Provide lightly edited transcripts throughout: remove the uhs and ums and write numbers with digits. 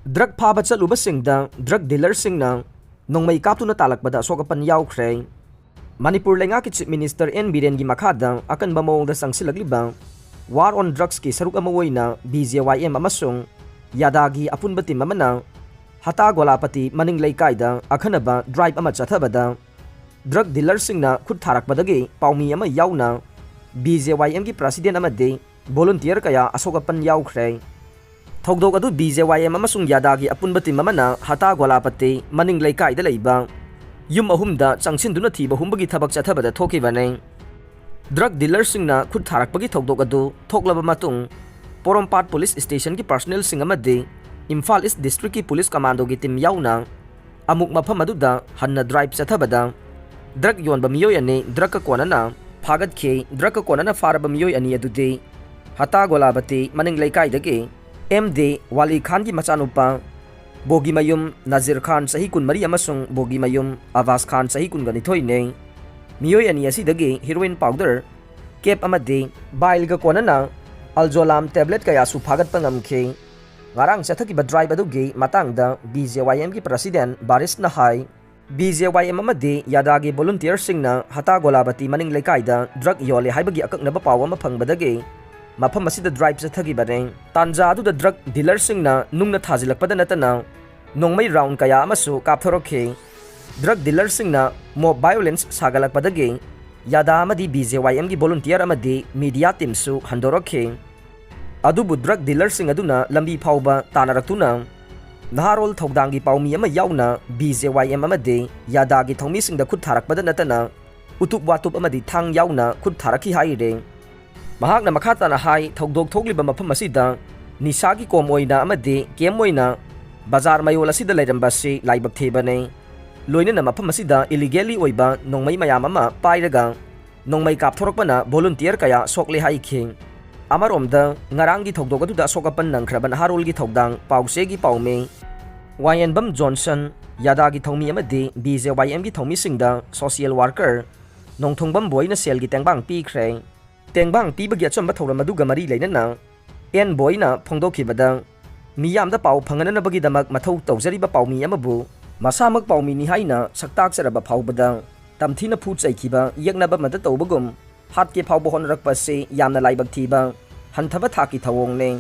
Drug Faba Chatlubasingda drug dealer Singna Nongmei Kaptuna Tallakpada Asok Apan Yaokhre Manipur Lengaki Chief Minister N Biren gi makhada akan bamawongda sangsilagliba war on drugs ki saruk amawoina BJYM amasung yadagi apunba team amana hata golapati maning leikaida akhanaba drive ama chathabada drug dealer singna khut tharakpadagi paumi ama yauna BJYM gi president amade volunteer kaya Asok Apan Yaokhre Thogdog adu BJYM amasung yadagi apunba team amana hata golapati maning leikaida leiba Yum ahumda changsin duna thiba humbagi thabak chathabada thokibane drug dealer singna khud tharakpagi thogdog adu thoklaba matung Porompat police station ki personnel sing amade Imphal East district ki police commando gi team yauna amuk mafam aduda hanna drive chathabada drug yonba miyoy ani drug ka konana phagat khe drug ka konana faraba miyoy ani adude hata golabati maning leikai dage MD Wali Khan ki machanupa Bogi Mayum Nazir Khan sahi kun mari amasung Bogi Mayum Avas Khan sahi kun ganithoi ne miyoy ani asidagi heroin powder cap amade bail ga konana alzolam tablet kaya su phagat pangamkhe ngarang chathaki ba drive adugi matangda BJYM ki president Baris na hai BJYM amade yadagi volunteer singna hata golabati maning leikaida drug yole haibagi akaknaba paw ama phangbadagi mafam asida drive chathagi bane tanja adu the drug dealer singna nungna thajilakpada natana nongmei round kaya amasu kapthorokhe drug dealer singna mo violence sagalakpadagi yada amadi BJYM gi volunteer amadi media team su handorokhe adubu drug dealer sing aduna lambi phauba tanaraktuna naharol thogdangi paumi ama yauna BJYM amadi yada gi thongmi singda khut tharakpada natana utup watup amadi thang yauna khut tharakhi haire mahakna makhata na hai thogdog thogliba mafam asida nisagi kom oina amadi kem oina bazar mayol asida leirambasi laibak thebane loina na mafam asida illegally oiba nongmei mayam ama pairaga nongmei kapthorokpana volunteer kaya sokle hai khing amaromda ngarangi thogdog adu da Asok Apan nangkhraban harol gi thogdang pause gi paume Wayenbam Johnson yadagi thongmi amadi BJYM gi thongmi singda social worker nongthongbam boina sel gi tengbang pi khre tengbang pi bagi achamba thoram aduga mari leinana en boina phongdokhibada miyamda paw phangana bagi damak mathau tawjariba pawmi amabu masamak pawmi ni haina saktak saraba phawbada tamthina phu chaikhiba yaknaba mada tawbagum hatke phawbo honrakpa se yamna laibak thiba hanthaba thaki thawongne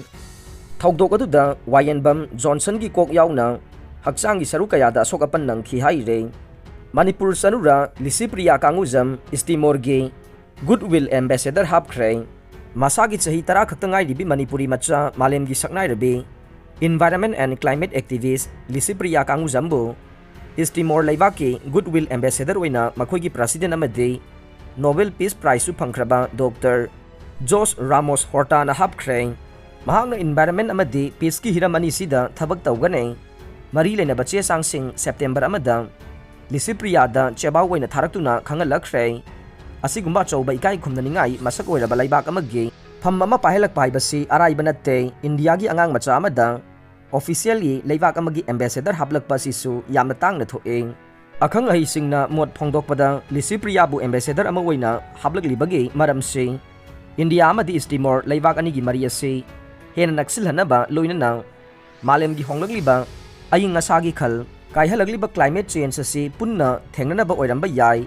thogdok aduda Wayenbam Johnson gi kok yauna hakchangi saru kayada Asok Apan nangthi haire Manipur sanura Lisipriya kanguzam istimorge Goodwill Ambassador Yaokhre masagi chahi tara khaktangai ribi Manipuri macha malemgi saknai rabi Environment and Climate Activist Lisipriya kanguzambu Istimor Laibaki Goodwill Ambassador oina makhoigi president amade Nobel Peace Prize su phangkraba Dr. Jose Ramos Horta na Yaokhre mahakna environment amade peace ki hiram ani sida thabak tawgane mari lena bache sangsing September amada Lisipriya da chebaw oina tharaktuna khangalakre asigumba chauba ikai khumnaningai masak oiraba laibak amagi pham ama pahelak paibasi araiba natte India gi angang macha amada officially laibak amagi ambassador haplakpa sisu yamna tangna thoe akhang ahi singna mot phongdokpada Lisipriya bu ambassador ama oina haplaklibagi maramse India amadi Timor laibak ani gi mari ase hena naksilhanaba loinana malem gi honglagliba aying asagi khal kaihalagliba climate change ase punna thengnanaba oiramba yai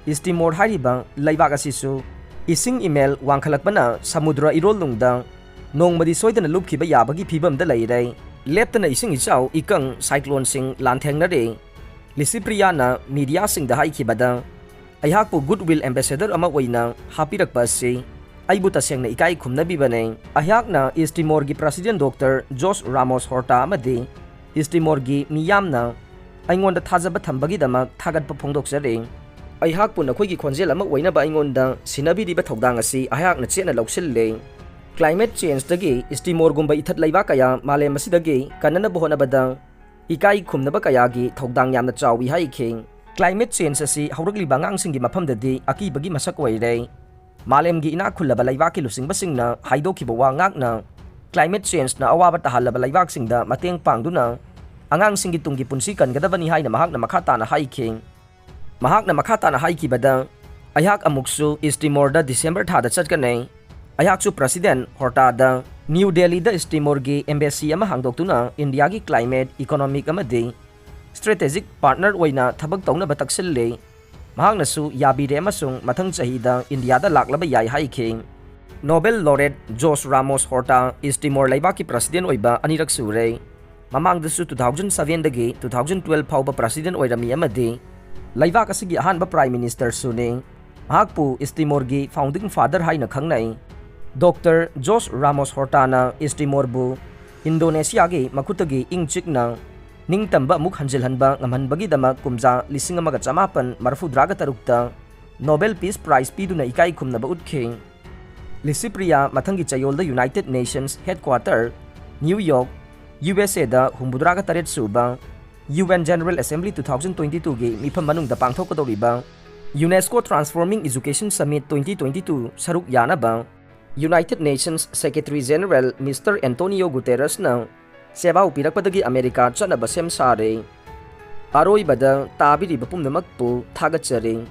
Timor hariba laibak asisu ising email wangkhalakpana samudra irolnungda nongmadi soidana lupkhiba yabagi phibamda leire leptana ising ichau ikang cyclone sing lanthengnare Lisipriya na media sing da haikhibada ayhakpu Goodwill Ambassador ama oina hapirakpa se aibu tasengna ikai khumnabi bane ayhakna Timor gi president Dr. Jose Ramos Horta amade Timor gi miyamna aingonda thajaba thambagi damak thagatpa phongdoksare ayhak pun akhoi gi khonjel ama oina ba ingonda sinabi di ba thogdang asi ayhak na chena loksil climate change dagi Timor gumba ithat laiba kaya malem asidagi kanana bohona bada ikai khumna ba kaya gi thogdang yamna chawi hai khing climate change asi haurakli bangang singi mafam dadi aki bagi masak oire malem gi ina khullaba laiba ki lusing basingna haidokhi ba wangak na climate change na awaba tahalaba laibak singda mateng pangduna angang singi tunggi punsi kan gadabani haina mahak na makhata na hai khing mahakna makhata na haikibada ayhak amuksu Timor da December thada chatkane ayhak su president Horta da New Delhi da East Timor-gi embassy ama hangdoktuna India-gi climate, economic amadi strategic partner oina thabak taunaba taksille. Mahangnasu yabire amasung mathang chahida India da laklaba yai haikhe. Nobel laureate Jose Ramos Horta East Timor laibaki president oiba anirak sure. Mamangdasu 2007 dagi 2012 phauba president oirami amadi laibak asigi ahanba prime minister sune. Mahakpu East Timor-gi founding father haina khangnai. Dr. Jose Ramos Hortana East Timor-bu Indonesia-gi makutagi ingchikna ningtamba muk hanjilhanba ngamhanbagi-dama kumja 1953 Nobel Peace Prize piduna ikai khumnaba utkhing. Lisipriya mathangi chayolda United Nations Headquarter New York USA da 73 suba UN General Assembly 2022 gi mifam manungda pangthokkodoriba UNESCO Transforming Education Summit 2022 saruk yanaba United Nations Secretary General Mr. Antonio Guterres na seba upirakpadagi America chanaba sem sare. Aroibada tabiriba pumnamakpu thagachare.